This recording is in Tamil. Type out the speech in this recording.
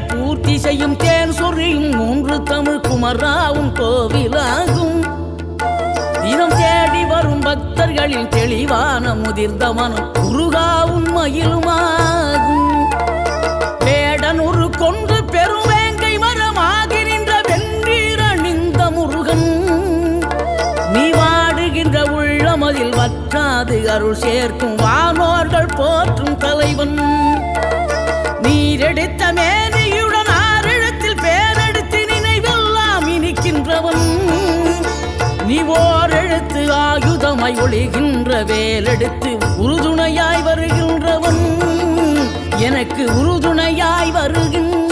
பூர்த்தி செய்யும் தேன் சொறியும் மூன்று தமிழ் குமராவும் கோவிலாகும். தினம் தேடி வரும் பக்தர்களின் தெளிவான முதிர்ந்த மனம் முருகாவும் மயிலுமாகும். வேடனூறு கொண்டு பெருவேங்கை மரமாகி நின்ற வென்றீர் அணிந்த முருகன், நீ வாடுகின்ற உள்ளமதில் வற்றாது அருள் சேர்க்கும் வானோர்கள் போற்றும் தலைவன். நீரெடுத்த மேனியுடன் ஆறிடத்தில் பேரெடுத்து நினைவெல்லாம் இனிக்கின்றவன், நீ ஓர் எழுத்து ஆயுதமாய் ஒளிகின்ற வேலெடுத்து உறுதுணையாய் வருகின்றவன், எனக்கு உறுதுணையாய் வருகின்ற